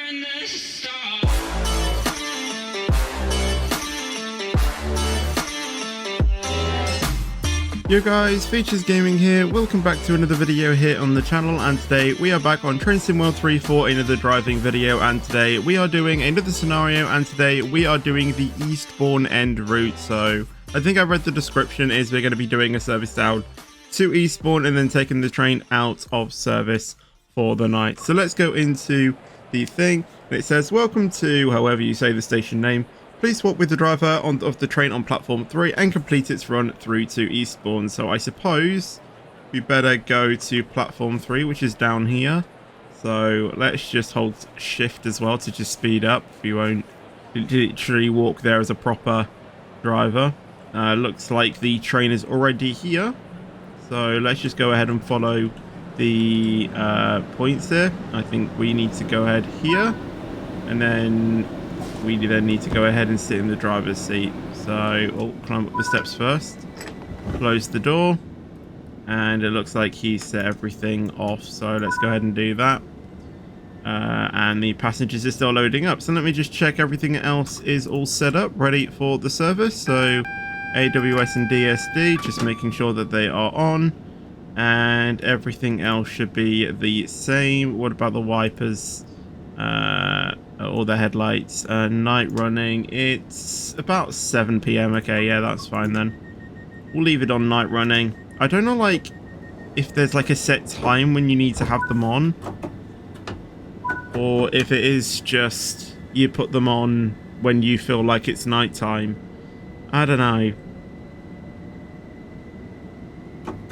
Yo guys, Features Gaming here, welcome back to another video here on the channel, and today we are back on Train Sim World 3 for another driving video, and today we are doing another scenario, and today we are doing the Eastbourne End route. So I think I read the description is we're going to be doing a service down to Eastbourne and then taking the train out of service for the night. So let's go into the thing. It says, welcome to, however you say the station name. Please swap with the driver of the train on platform 3 and complete its run through to Eastbourne. So I suppose we better go to platform 3, which is down here. So let's just hold shift as well to just speed up. We won't literally walk there as a proper driver. Looks like the train is already here. So let's just go ahead and follow the points here. I think we need to go ahead here. And then we then need to go ahead and sit in the driver's seat. So, climb up the steps first. Close the door. And it looks like he's set everything off. So let's go ahead and do that. And the passengers are still loading up. So let me just check everything else is all set up, ready for the service. So AWS and DSD, just making sure that they are on. And everything else should be the same. What about the wipers? Or the headlights? Night running, it's about 7 PM. Okay, yeah, that's fine then. We'll leave it on night running. I don't know, like, if there's like a set time when you need to have them on, or if it is just you put them on when you feel like it's night time. I don't know.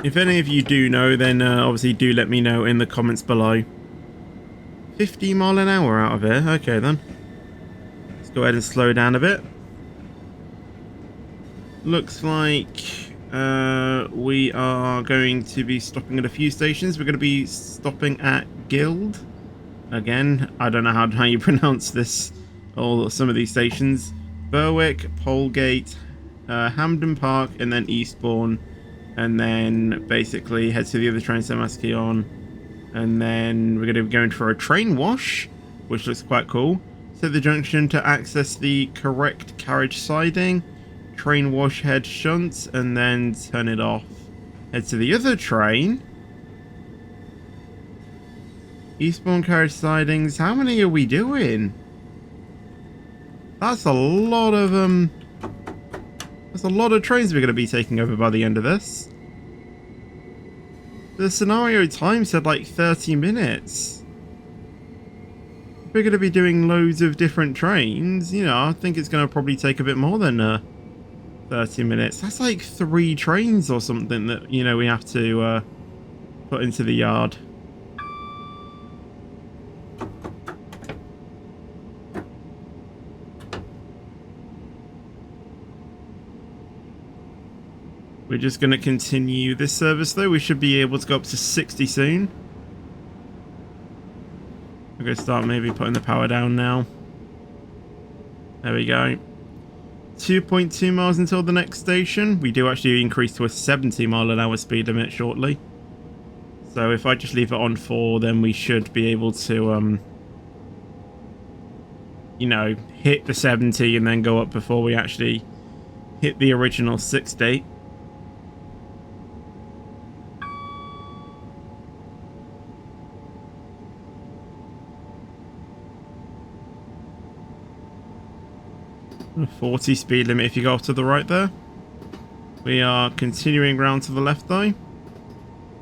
If any of you do know, then obviously do let me know in the comments below. 50 mile an hour out of here. Okay then. Let's go ahead and slow down a bit. Looks like we are going to be stopping at a few stations. We're going to be stopping at Guild. Again, I don't know how you pronounce this, or some of these stations. Berwick, Polegate, Hampden Park, and then Eastbourne. And then basically head to the other train, Samaskion. And then we're going to be going for a train wash, which looks quite cool. Set the junction to access the correct carriage siding. Train wash head shunt, and then turn it off. Head to the other train. Eastbourne carriage sidings. How many are we doing? That's a lot of trains we're going to be taking over by the end of this. The scenario time said like 30 minutes. If we're going to be doing loads of different trains, you know, I think it's going to probably take a bit more than 30 minutes. That's like 3 trains or something that, you know, we have to put into the yard. We're just going to continue this service though. We should be able to go up to 60 soon. We're going to start maybe putting the power down now. There we go. 2.2 miles until the next station. We do actually increase to a 70 mile an hour speed limit shortly. So if I just leave it on 4, then we should be able to, you know, hit the 70 and then go up before we actually hit the original 60. A 40 speed limit if you go off to the right there. We are continuing round to the left though.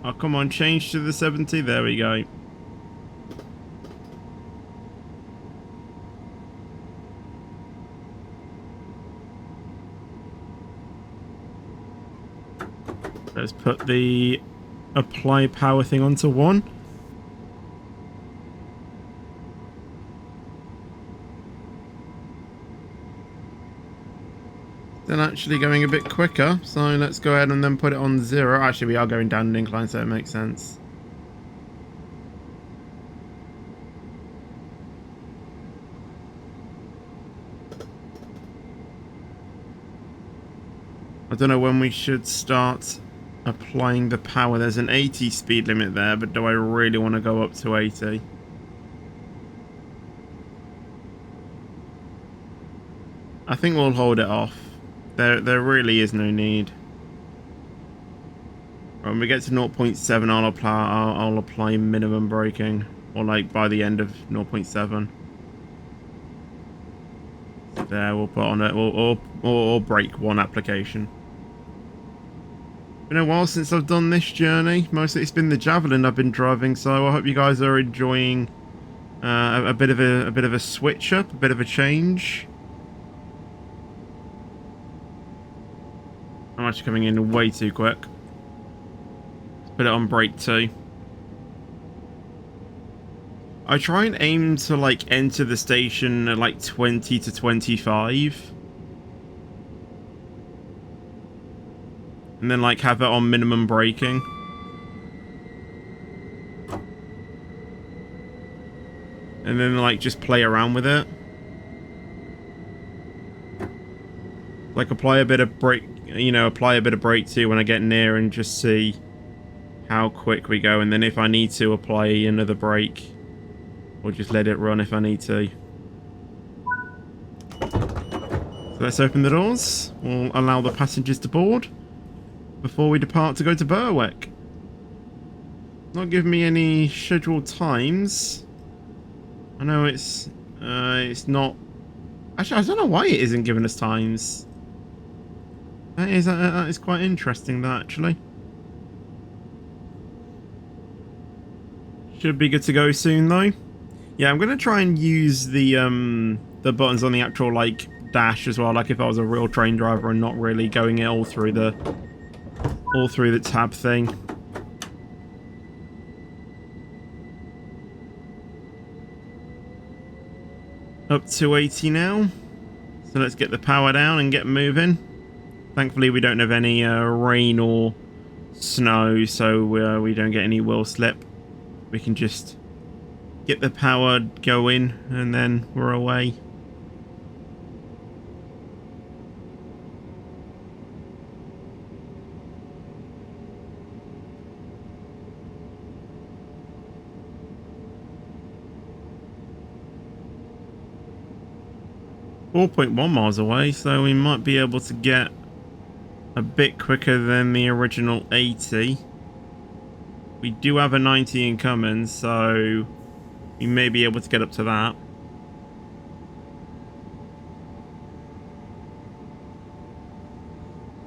Oh, come on, change to the 70. There we go. Let's put the apply power thing onto 1. Then actually going a bit quicker, so let's go ahead and then put it on 0. Actually, we are going down an incline, so it makes sense. I don't know when we should start applying the power. There's an 80 speed limit there, but do I really want to go up to 80? I think we'll hold it off. There really is no need. When we get to 0.7, I'll apply minimum braking, or like by the end of 0.7. There, we'll put on it, or break one application. Been a while since I've done this journey. Mostly it's been the Javelin I've been driving, so I hope you guys are enjoying a bit of a switch up, a bit of a change. I'm actually coming in way too quick. Let's put it on brake 2. I try and aim to like enter the station at like 20 to 25. And then like have it on minimum braking. And then like just play around with it. Like apply a bit of brake, apply a bit of brake too when I get near and just see how quick we go. And then if I need to apply another brake, or just let it run if I need to. So let's open the doors. We'll allow the passengers to board before we depart to go to Berwick. Not giving me any scheduled times. I know it's not. Actually, I don't know why it isn't giving us times. That is quite interesting. That actually should be good to go soon though. Yeah, I'm gonna try and use the buttons on the actual like dash as well, like if I was a real train driver and not really going it all through the tab thing. Up to 80 now. So let's get the power down and get moving. Thankfully we don't have any rain or snow, so we don't get any wheel slip. We can just get the power going and then we're away. .1 miles away, so we might be able to get a bit quicker than the original 80. We do have a 90 incoming, so we may be able to get up to that.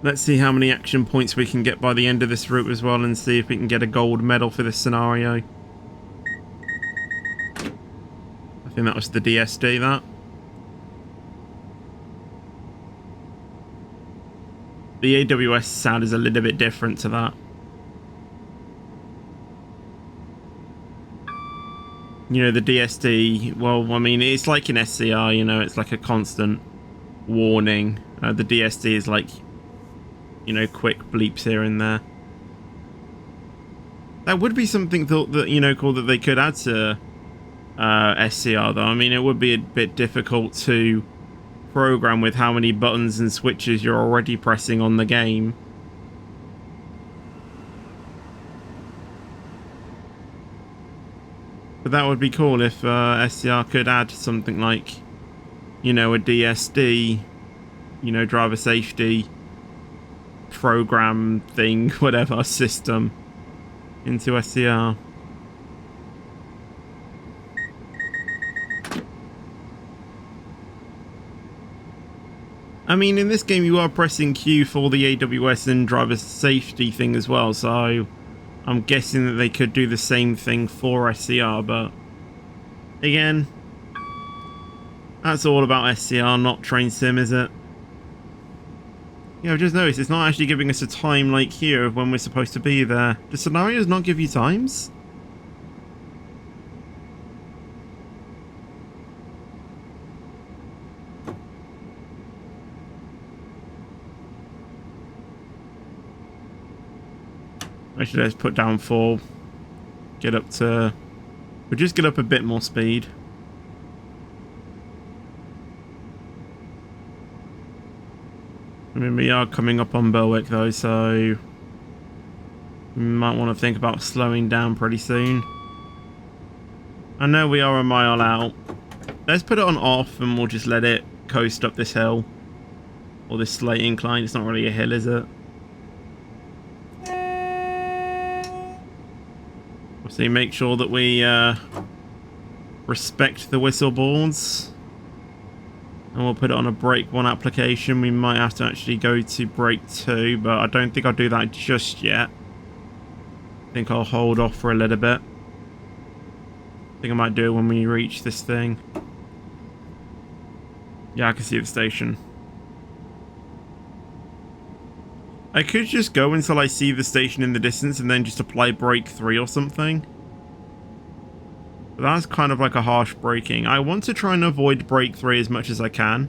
Let's see how many action points we can get by the end of this route as well, and see if we can get a gold medal for this scenario. I think that was the DSD, that. The AWS sound is a little bit different to that. You know, the DSD, well, I mean, it's like an SCR, you know, it's like a constant warning. The DSD is like, you know, quick bleeps here and there. That would be something that you know, cool that they could add to SCR, though. I mean, it would be a bit difficult to program with how many buttons and switches you're already pressing on the game. But that would be cool if SCR could add something like, you know, a DSD, you know, driver safety program thing, whatever, system into SCR. I mean, in this game you are pressing Q for the AWS and driver safety thing as well, so I'm guessing that they could do the same thing for SCR, but again, that's all about SCR, not train sim, is it? Yeah, I've just noticed it's not actually giving us a time like here of when we're supposed to be there. Do scenarios not give you times? Actually, let's put down 4. Get up to... We'll just get up a bit more speed. I mean, we are coming up on Berwick though, so we might want to think about slowing down pretty soon. I know we are a mile out. Let's put it on off and we'll just let it coast up this hill. Or this slight incline. It's not really a hill, is it? So make sure that we respect the whistle boards. And we'll put it on a brake 1 application. We might have to actually go to brake 2, but I don't think I'll do that just yet. I think I'll hold off for a little bit. I think I might do it when we reach this thing. Yeah, I can see the station. I could just go until I see the station in the distance and then just apply brake 3 or something. But that's kind of like a harsh braking. I want to try and avoid brake 3 as much as I can.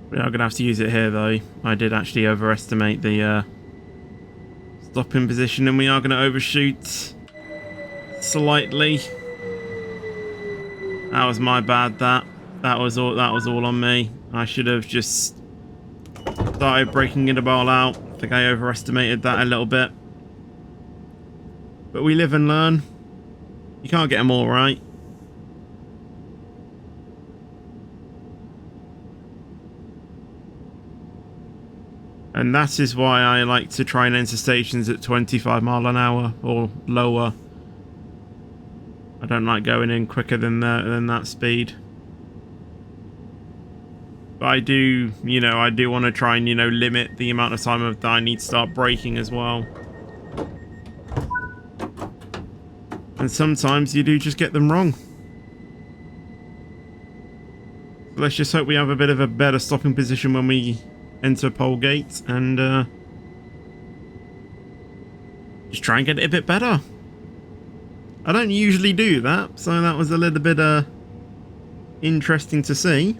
We are going to have to use it here though. I did actually overestimate the stopping position and we are going to overshoot slightly. That was my bad. That was all on me. I should have just started braking it all out. I think I overestimated that a little bit. But we live and learn. You can't get them all right. And that is why I like to try and enter stations at 25 mile an hour or lower. I don't like going in quicker than that speed. But I do, you know, I do want to try and, you know, limit the amount of time that I need to start braking as well. And sometimes you do just get them wrong. So let's just hope we have a bit of a better stopping position when we enter Pole Gate and just try and get it a bit better. I don't usually do that, so that was a little bit interesting to see.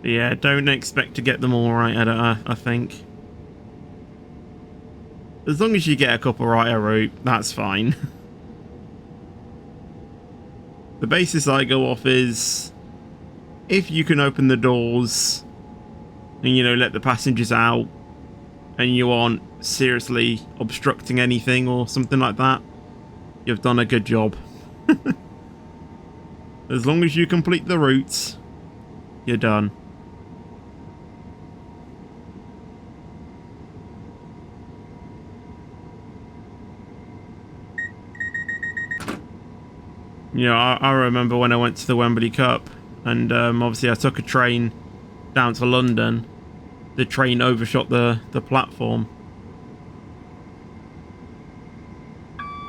But yeah, don't expect to get them all right, I think. As long as you get a couple right a route, that's fine. The basis I go off is if you can open the doors and, you know, let the passengers out and you aren't seriously obstructing anything or something like that, you've done a good job. As long as you complete the routes, you're done. You know, I remember when I went to the Wembley Cup and obviously I took a train down to London. The train overshot the platform.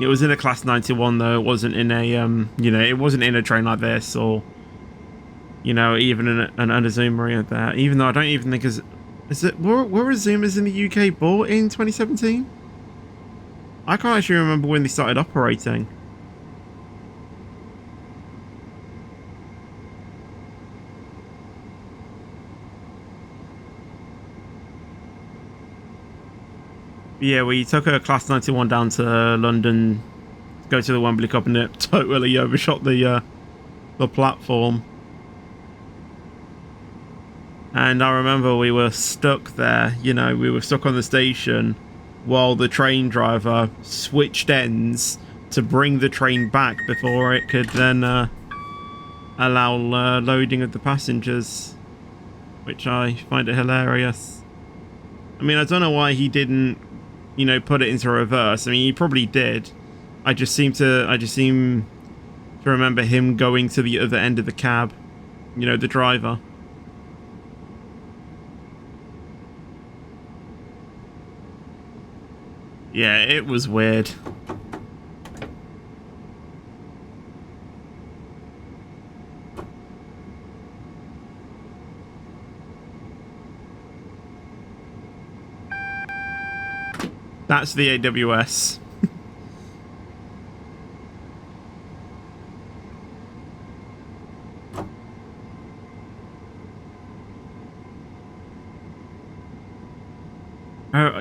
It was in a Class 91 though. It wasn't in a, you know, it wasn't in a train like this or, you know, even in an Azuma there. Even though I don't even think is it, were Azumas in the UK bought in 2017? I can't actually remember when they started operating. Yeah, we took a Class 91 down to London to go to the Wembley Cup and it totally overshot the platform. And I remember we were stuck there, you know, we were stuck on the station while the train driver switched ends to bring the train back before it could then allow loading of the passengers, which I find it hilarious. I mean, I don't know why he didn't, you know, put it into reverse. I mean, he probably did. I just seem to remember him going to the other end of the cab, you know, the driver. Yeah, it was weird. That's the AWS.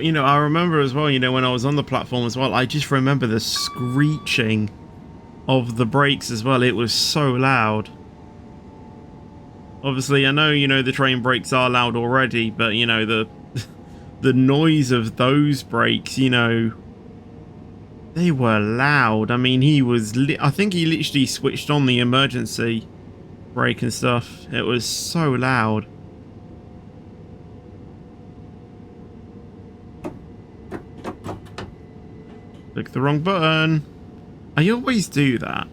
You know, I remember as well, you know, when I was on the platform as well, I just remember the screeching of the brakes as well. It was so loud. Obviously, I know, the train brakes are loud already, but, the noise of those brakes, they were loud. I mean, I think he literally switched on the emergency brake and stuff. It was so loud. Click the wrong button. I always do that.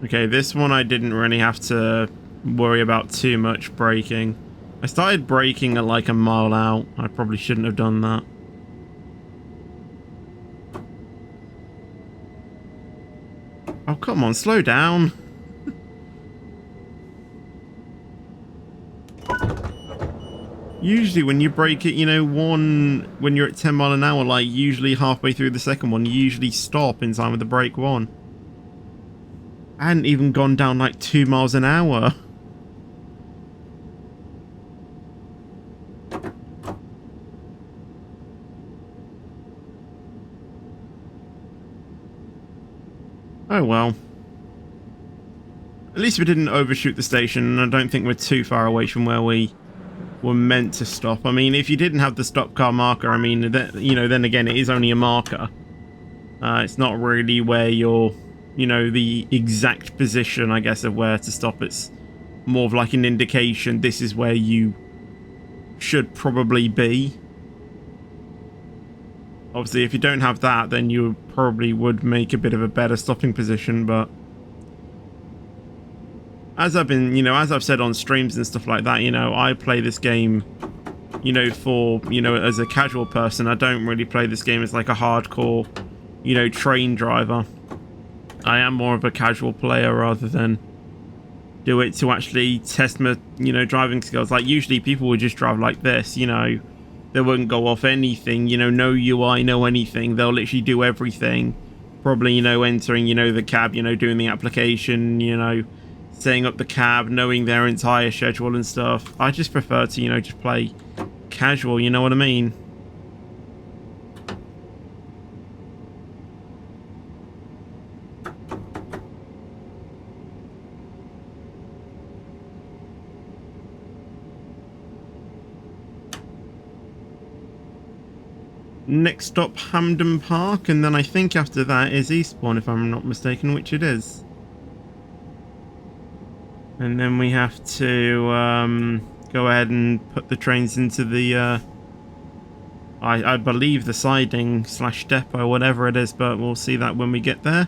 Okay, this one I didn't really have to worry about too much braking. I started braking at like a mile out. I probably shouldn't have done that. Oh, come on, slow down. Usually when you brake it, when you're at 10 mile an hour, like usually halfway through the second one, you usually stop in time with the brake one. I hadn't even gone down like 2 miles an hour. Oh well. At least we didn't overshoot the station, and I don't think we're too far away from where we were meant to stop. I mean, if you didn't have the stop car marker, I mean, then again, it is only a marker. It's not really where you're, the exact position, I guess, of where to stop. It's more of like an indication this is where you should probably be. Obviously, if you don't have that, then you probably would make a bit of a better stopping position, but as I've said on streams and stuff like that, I play this game, for, as a casual person. I don't really play this game as like a hardcore, train driver. I am more of a casual player rather than do it to actually test my, driving skills. Like usually people would just drive like this, they wouldn't go off anything, no UI, no anything. They'll literally do everything. Probably, entering, the cab, doing the application, setting up the cab, knowing their entire schedule and stuff. I just prefer to, just play casual, you know what I mean? Next stop, Hampden Park, and then I think after that is Eastbourne, if I'm not mistaken, which it is. And then we have to go ahead and put the trains into the, I believe the siding / depot, whatever it is, but we'll see that when we get there.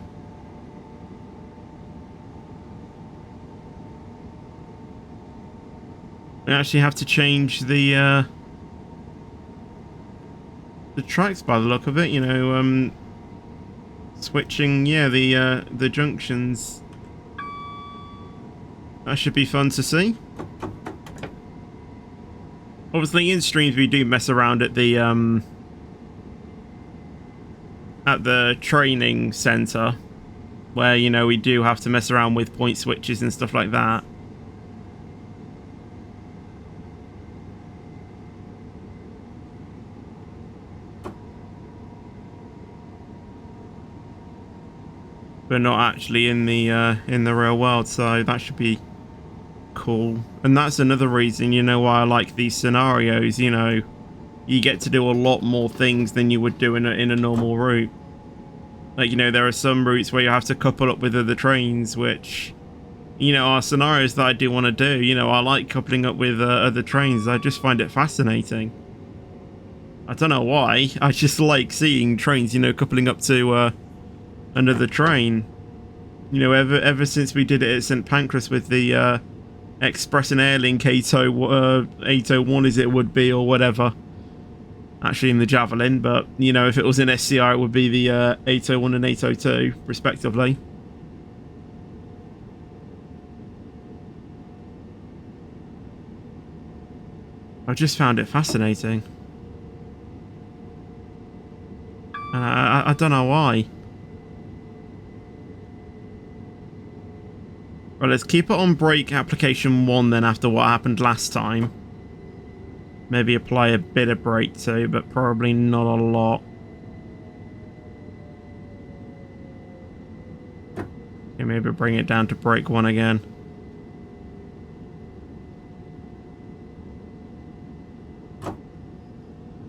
We actually have to change the tracks by the look of it, switching, yeah, the junctions. That should be fun to see. Obviously, in streams we do mess around at the training center, where we do have to mess around with point switches and stuff like that. But not actually in the real world, so that should be cool. And that's another reason, why I like these scenarios. You get to do a lot more things than you would do in a normal route. Like, there are some routes where you have to couple up with other trains, which, are scenarios that I do want to do. I like coupling up with other trains. I just find it fascinating. I don't know why. I just like seeing trains, coupling up to another train. Ever since we did it at St Pancras with the Express and Airlink 801 as it would be, or whatever. Actually in the Javelin, but if it was in SCR it would be the 801 and 802 respectively. I just found it fascinating. And I don't know why. Well, let's keep it on brake application 1 then after what happened last time. maybe apply a bit of brake too, but probably not a lot. Okay, maybe bring it down to brake 1 again.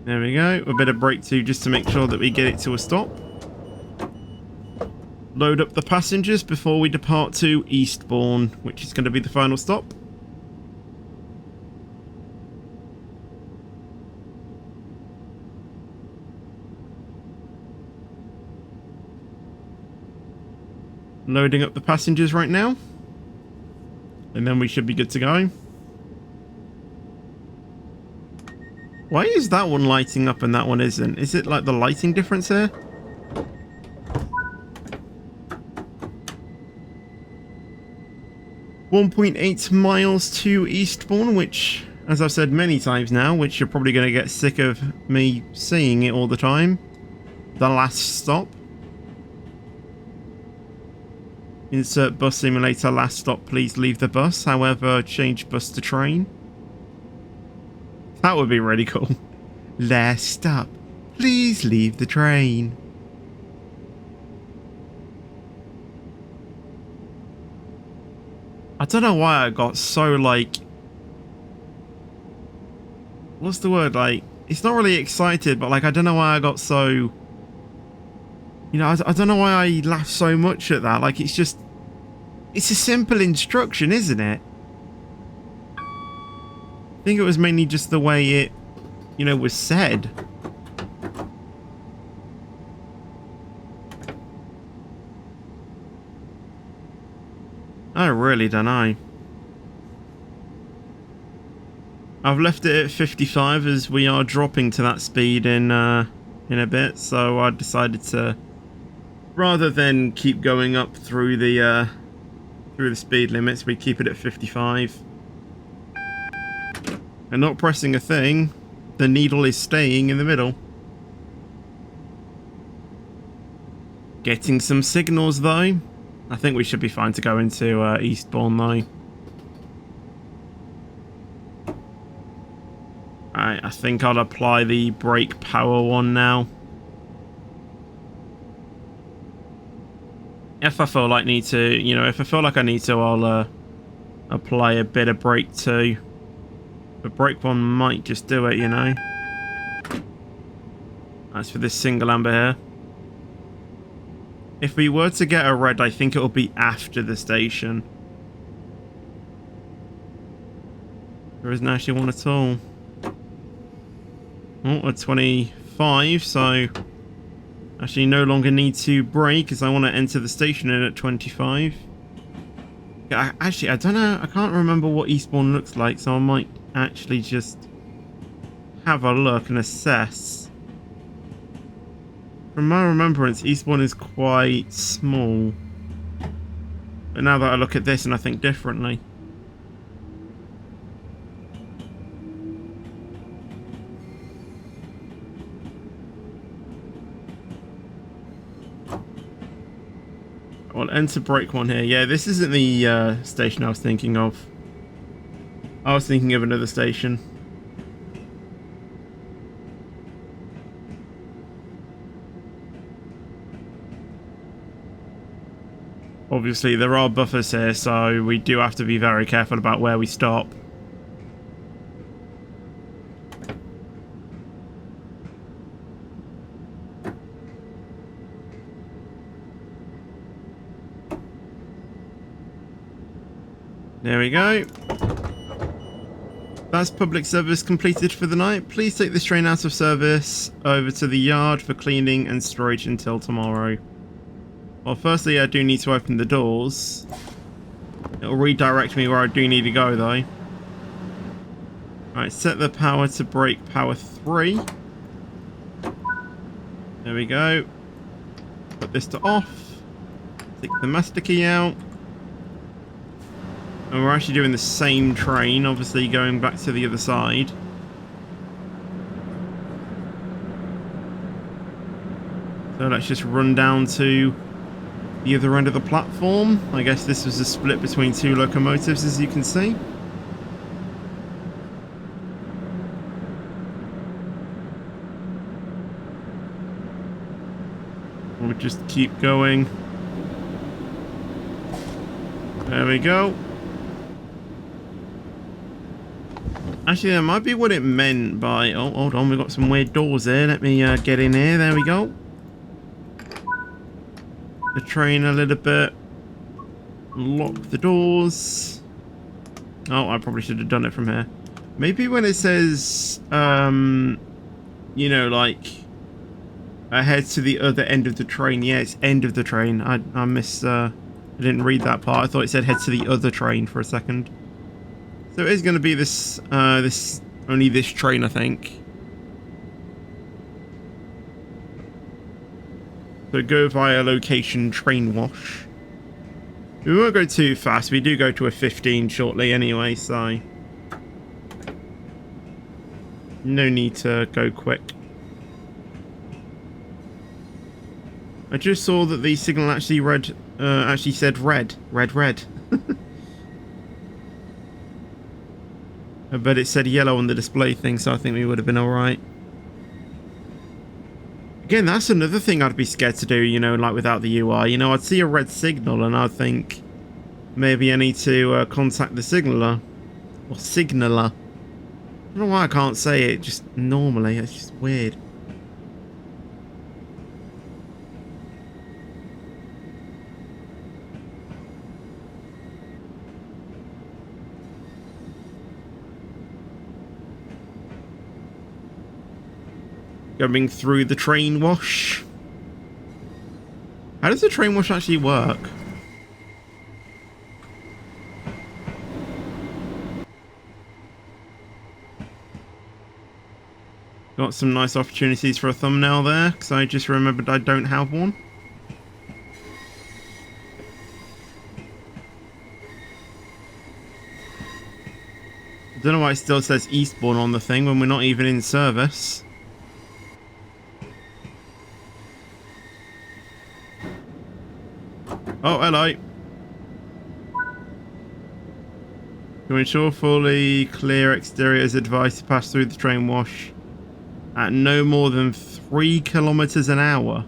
There we go. A bit of brake 2 just to make sure that we get it to a stop. Load up the passengers before we depart to Eastbourne, which is going to be the final stop. Loading up the passengers right now. And then we should be good to go. Why is that one lighting up and that one isn't? Is it like the lighting difference here? .8 miles to Eastbourne, which, as I've said many times now, which you're probably going to get sick of me saying it all the time. The last stop. Insert bus simulator last stop, please leave the bus. However, change bus to train. That would be really cool. Last stop, please leave the train. I don't know why I got so, like... What's the word? Like, it's not really excited, but, like, I don't know why I got so... You know, I don't know why I laughed so much at that. Like, it's just... It's a simple instruction, isn't it? I think it was mainly just the way it, you know, was said. I really don't know. I've left it at 55 as we are dropping to that speed in a bit, so I decided to, rather than keep going up through the speed limits, we keep it at 55. And not pressing a thing, the needle is staying in the middle. Getting some signals though. I think we should be fine to go into Eastbourne though. Alright, I think I'll apply the brake power one now. If I feel like need to, you know, if I feel like I need to, I'll apply a bit of brake too. But brake one might just do it, you know. As for this single amber here. If we were to get a red, I think it'll be after the station. There isn't actually one at all. Oh, a 25, so actually no longer need to brake because I want to enter the station in at 25. Actually, I don't know, I can't remember what Eastbourne looks like, so I might actually just have a look and assess. From my remembrance, Eastbourne is quite small. But now that I look at this and I think differently. I'll enter brake one here. Yeah, this isn't the station I was thinking of. I was thinking of another station. Obviously, there are buffers here, so we do have to be very careful about where we stop. There we go. That's public service completed for the night. Please take this train out of service over to the yard for cleaning and storage until tomorrow. Well, firstly, I do need to open the doors. It'll redirect me where I do need to go, though. Alright, set the power to brake power 3. There we go. Put this to off. Take the master key out. And we're actually doing the same train, obviously going back to the other side. So let's just run down to the other end of the platform. I guess this was a split between two locomotives, as you can see. We'll just keep going. There we go. Actually, that might be what it meant by... Oh, hold on. We've got some weird doors here. Let me get in here. There we go. The train a little bit. Lock the doors. Oh, I probably should have done it from here. Maybe when it says, you know, like, head to the other end of the train. Yeah, it's end of the train. I missed, I didn't read that part. I thought it said head to the other train for a second. So it is going to be this, only this train, I think. So go via location train wash. We won't go too fast. We do go to a 15 shortly anyway, so no need to go quick. I just saw that the signal actually said red. But it said yellow on the display thing, so I think we would have been alright. Again, that's another thing I'd be scared to do, you know, like without the UI. You know, I'd see a red signal and I'd think maybe I need to contact the signaler. Or signaler. I don't know why I can't say it just normally. It's just weird. Going through the train wash. How does the train wash actually work? Got some nice opportunities for a thumbnail there, because I just remembered I don't have one. I don't know why it still says Eastbourne on the thing when we're not even in service. Oh, hello. To ensure fully clear exterior is advised to pass through the train wash at no more than 3 kilometers an hour.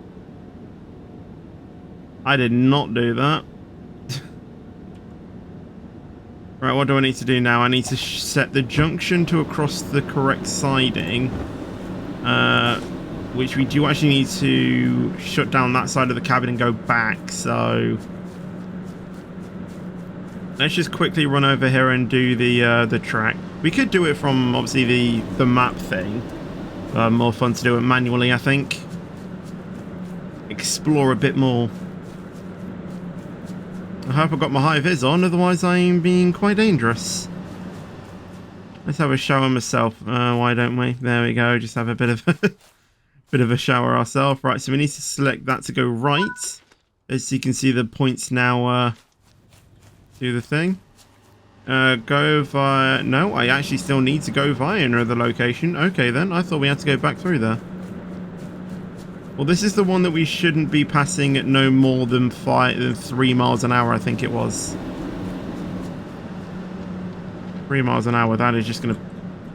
I did not do that. Right, what do I need to do now? I need to set the junction to across the correct siding. Which we do actually need to shut down that side of the cabin and go back, so let's just quickly run over here and do the track. We could do it from obviously the map thing. More fun to do it manually, I think. Explore a bit more. I hope I've got my high vis on, otherwise I'm being quite dangerous. Let's have a shower myself. Why don't we? There we go. Just have a bit of bit of a shower ourselves. Right, so we need to select that to go right. As you can see, the points now do the thing. Go via... No, I actually still need to go via another location. Okay, then. I thought we had to go back through there. Well, this is the one that we shouldn't be passing at no more than 3 miles an hour, I think it was. 3 miles an hour. That is just going to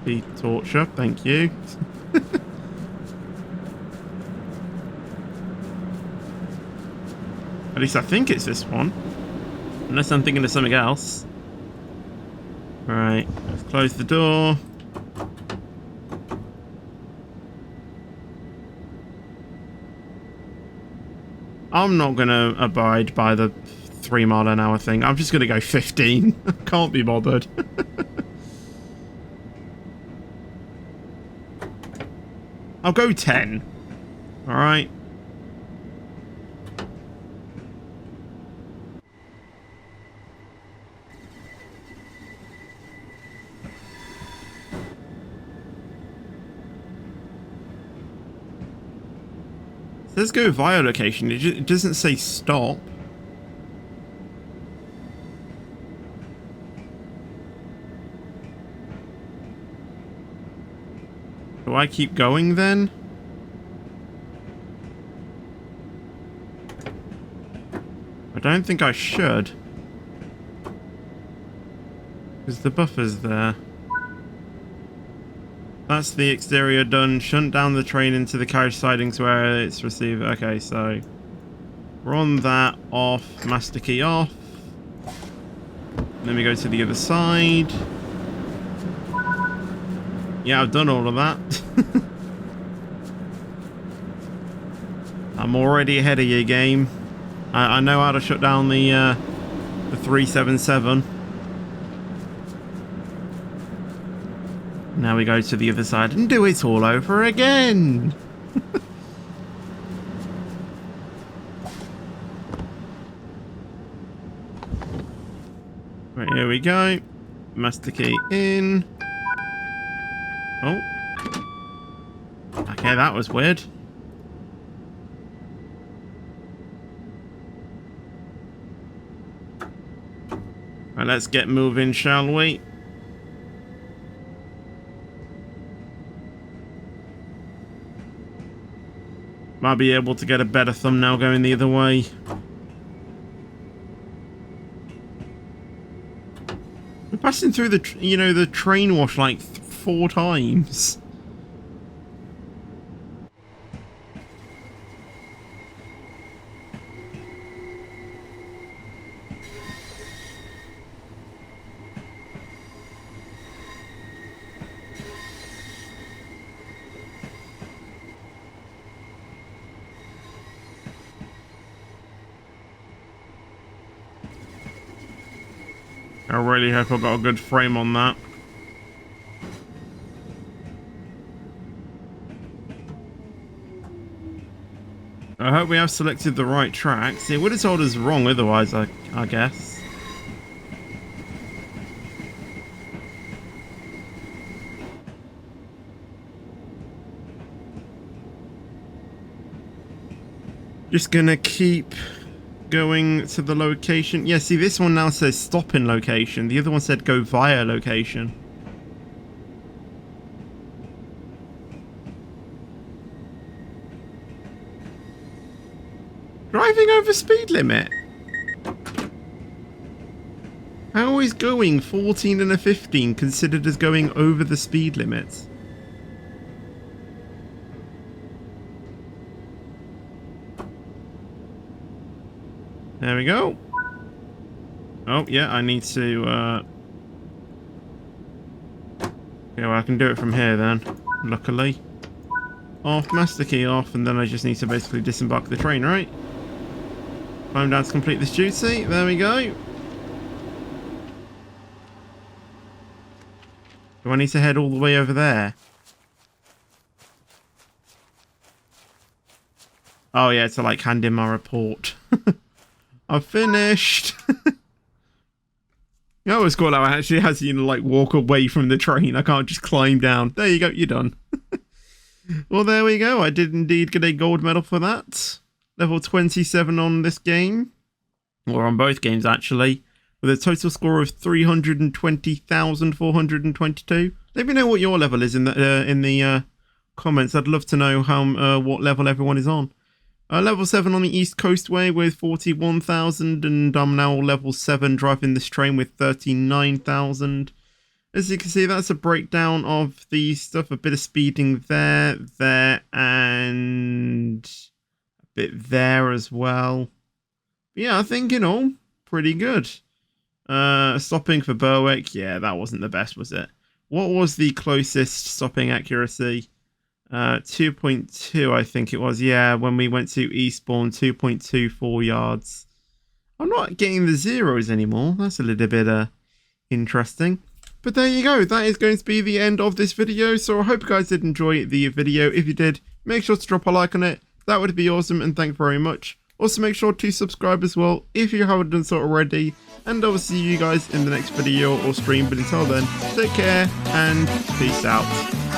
be torture. Thank you. At least I think it's this one. Unless I'm thinking of something else. Right, let's close the door. I'm not going to abide by the 3 mile an hour thing. I'm just going to go 15. Can't be bothered. I'll go 10. Alright. Let's go via location. It doesn't say stop. Do I keep going then? I don't think I should. Because the buffer's there. That's the exterior done. Shunt down the train into the carriage sidings where it's received. Okay, so We're on that, off, master key off. Then we go to the other side. Yeah, I've done all of that. I'm already ahead of you, game. I know how to shut down the 377. Now we go to the other side and do it all over again. Right, here we go. Master key in. Oh. Okay, that was weird. Right, let's get moving, shall we? Might be able to get a better thumbnail going the other way. We're passing through the, the train wash like 4 times. I really hope I got a good frame on that. I hope we have selected the right tracks. It would have told us wrong otherwise, I guess. Just gonna keep going to the location. Yeah, see, this one now says stop in location. The other one said go via location. Driving over speed limit. How is going 14 and a 15 considered as going over the speed limit? There we go. Oh, yeah, I need to, yeah, well, I can do it from here then, luckily. Off, master key off, and then I just need to basically disembark the train, right? Climb down to complete this duty. There we go. Do I need to head all the way over there? Oh, yeah, to, like, hand in my report. I've finished. I always call out actually has you like walk away from the train. I can't just climb down. There you go, you're done. Well, there we go. I did indeed get a gold medal for that. Level 27 on this game. Or on both games, actually. With a total score of 320,422. Let me know what your level is in the comments. I'd love to know how what level everyone is on. Level 7 on the East Coastway with 41,000, and I'm now level 7 driving this train with 39,000. As you can see, that's a breakdown of the stuff. A bit of speeding there, and a bit there as well. But yeah, I think, pretty good. Stopping for Berwick, yeah, that wasn't the best, was it? What was the closest stopping accuracy? 2.2, I think it was. Yeah, when we went to Eastbourne, 2.24 yards. I'm not getting the zeros anymore. That's a little bit interesting. But there you go. That is going to be the end of this video. So I hope you guys did enjoy the video. If you did, make sure to drop a like on it. That would be awesome, and thank you very much. Also, make sure to subscribe as well if you haven't done so already. And I will see you guys in the next video or stream. But until then, take care and peace out.